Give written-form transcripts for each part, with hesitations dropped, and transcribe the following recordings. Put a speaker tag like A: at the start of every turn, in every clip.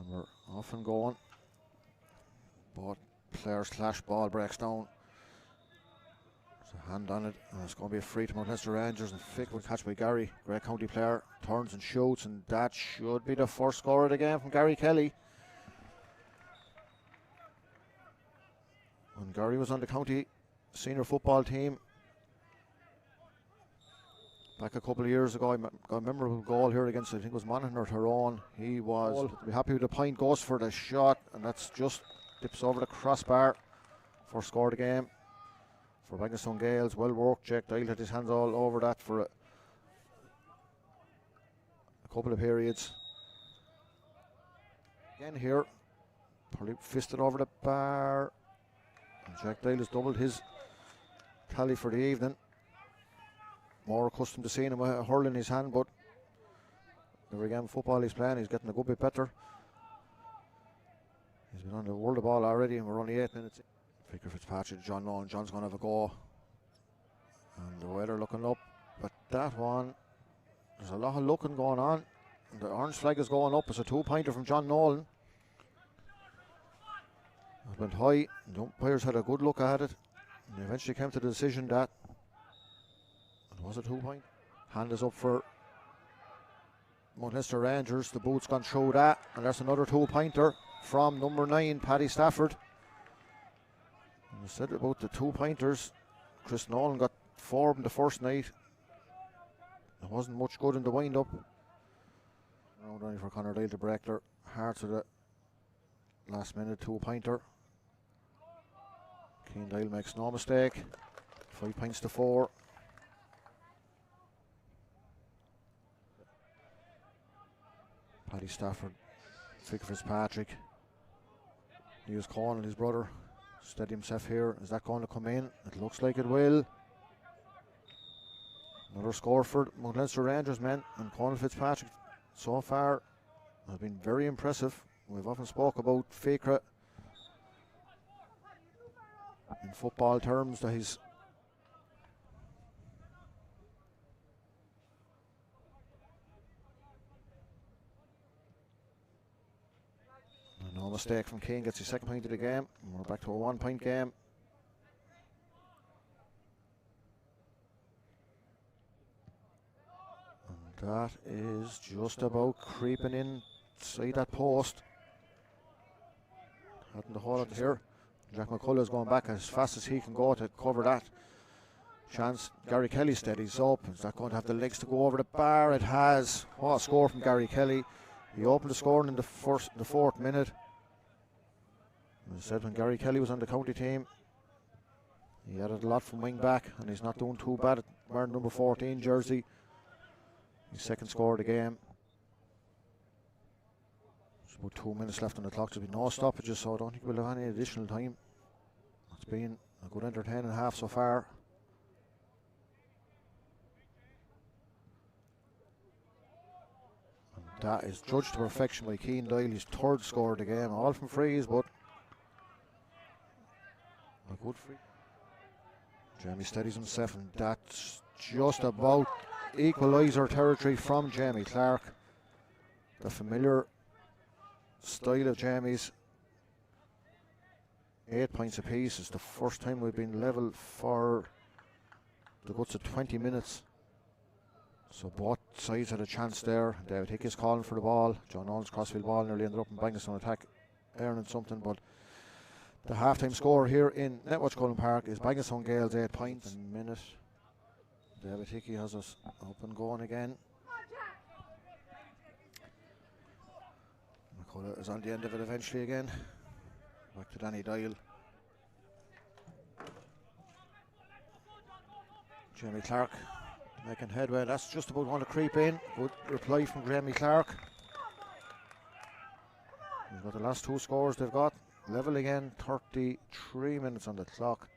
A: We're off and going. Both players clash, ball breaks down. There's a hand on it, and it's going to be a free to Mount Leinster Rangers. And Fick will catch by Gary, Grey County player, turns and shoots, and that should be the first score of the game from Gary Kelly. When Gary was on the county senior football team back a couple of years ago, I got a memorable goal here against, I think it was Monaghan or Tyrone. He was happy with the point, goes for the shot, and that's just dips over the crossbar. First score of the game for Bagenalstown Gaels. Well worked. Jack Doyle had his hands all over that for a couple of periods. Again here, probably fisted over the bar. And Jack Doyle has doubled his tally for the evening. More accustomed to seeing him with a hurl in his hand, but every game of football he's playing, he's getting a good bit better. He's been on the world of ball already, and we're only 8 minutes in. Vicar Fitzpatrick, John Nolan. John's going to have a go. And the weather looking up. But that one, there's a lot of looking going on. And the orange flag is going up. It's a 2-pointer from John Nolan. It went high. The umpires had a good look at it. And they eventually came to the decision that it was a 2-point. Hand is up for Mount Leinster Rangers. The boot's gone through that. And that's another 2-pointer from number 9, Paddy Stafford. I said about the 2-pointers, Chris Nolan got 4 in the first night. There wasn't much good in the wind-up. Round only for Conor Dale to break their hearts with a last minute 2-pointer. Keane Dale makes no mistake. 5 points to 4. Paddy Stafford, Vicar Fitzpatrick. Hughes Cornell, his brother, steady himself here. Is that going to come in? It looks like it will. Another score for Mount Leinster Rangers men, and Cornell Fitzpatrick so far has been very impressive. We've often spoke about Fikra in football terms, that he's no mistake from Keane, gets his second point of the game. We're back to a 1-point game. And that is just about creeping inside that post. Hadn't the hold of it here. Jack McCullough is going back as fast as he can go to cover that chance. Gary Kelly steadies up. Is that going to have the legs to go over the bar? It has. What a score from Gary Kelly. He opened the scoring in the 4th minute. As I said, when Gary Kelly was on the county team, he added a lot from wing back, and he's not doing too bad at wearing number 14 jersey. His second score of the game. There's about 2 minutes left on the clock. There'll be no stoppages, so I don't think we'll have any additional time. It's been a good entertaining half so far. And that is judged to perfection by Keane Doyle. His 3rd score of the game, all from frees, but a good free. Jamie steadies himself, and that's just about equaliser territory from Jamie Clark. The familiar style of Jamie's. 8 points apiece. It's the first time we've been level for the guts of 20 minutes. So both sides had a chance there. David Hickey is calling for the ball. John Nolan's crossfield ball nearly ended up in Bagenalstown attack, earning something, but the half-time score here in Netwatch Cullen Park is Bagenalstown Gaels 8 points. A minute. David Hickey has us up and going again. McCullough is on the end of it eventually again. Back to Danny Doyle. Jamie Clark making headway. That's just about going to creep in. Good reply from Jamie Clark. We've got the last 2 scores they've got. Level again, 33 minutes on the clock.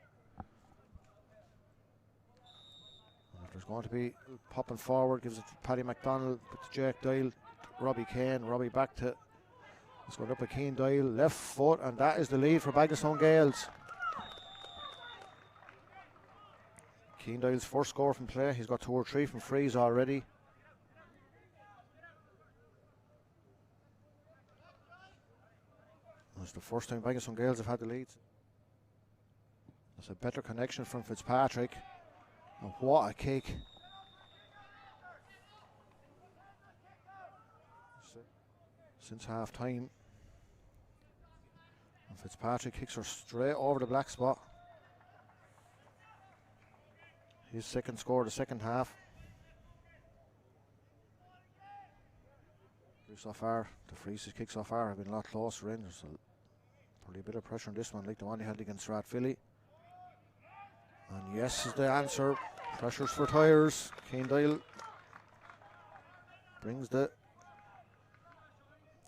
A: And if there's going to be popping forward, gives it to Paddy McDonald, to Jack Doyle, Robbie Kane, Robbie back to, it's going up with Keane Doyle, left foot, and that is the lead for Bagenalstown Gaels. Keane Doyle's first score from play. He's got 2 or 3 from frees already. It's the first time Bagenalstown Gaels have had the lead. There's a better connection from Fitzpatrick. And what a kick. Since half time. And Fitzpatrick kicks her straight over the black spot. His second score of the second half. So far, the free kicks so far have been a lot closer in. There's probably a bit of pressure on this one, like the one he had against Rathvilly. And yes is the answer. Pressures for tyres. Keendale brings the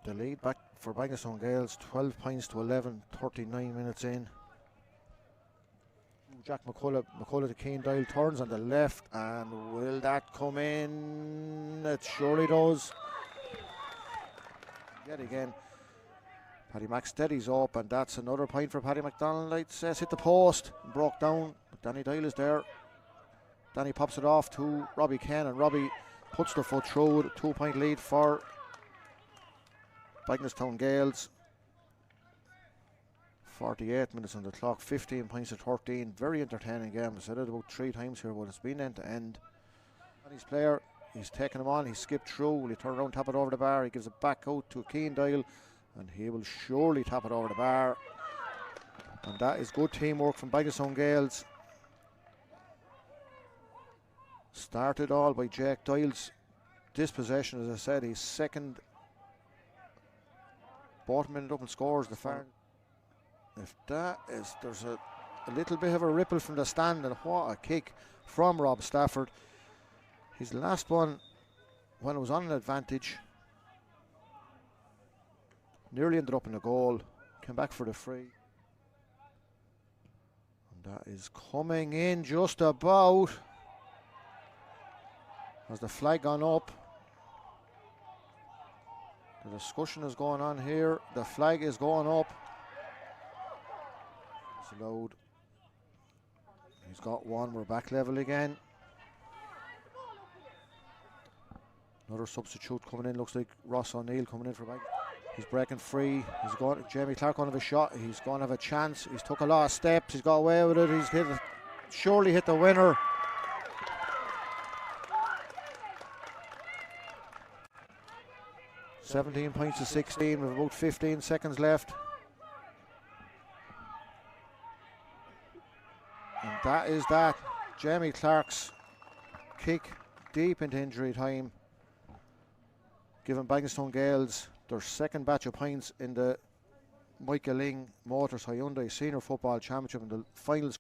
A: lead back for Bagenalstown Gaels. 12 points to 11, 39 minutes in. Jack McCullough to Keendale, turns on the left, and will that come in? It surely does. Yet again, Paddy Mac steadies up, and that's another point for Paddy McDonald. It says hit the post, broke down. Danny Doyle is there. Danny pops it off to Robbie Ken, and Robbie puts the foot through. 2-point lead for Bagenalstown Gaels. 48 minutes on the clock, 15 points to 13. Very entertaining game. I said it about 3 times here, but it's been end to end. Danny's player, he's taken him on, he skipped through. Will he turn around, tap it over the bar? He gives it back out to Keendale, and he will surely tap it over the bar. And that is good teamwork from Bagenalstown Gaels. Started all by Jake Doyle's dispossession, as I said, his second. Bottom ended up and scores the far. If that is, there's a little bit of a ripple from the stand, and what a kick from Rob Stafford. His last one, when it was on an advantage, nearly ended up in a goal, came back for the free. And that is coming in just about. Has the flag gone up? The discussion is going on here. The flag is going up. It's allowed. He's got one. We're back level again. Another substitute coming in. Looks like Ross O'Neill coming in for back. He's breaking free. He's got Jamie Clark going to have a shot. He's going to have a chance. He's took a lot of steps. He's got away with it. He's hit it. Surely hit the winner. $17 points to 16 with about 15 seconds left. And that is that. Jamie Clark's kick deep into injury time, giving Bagenalstown Gaels their second batch of points in the Michael Ling Motors Hyundai Senior Football Championship in the finals.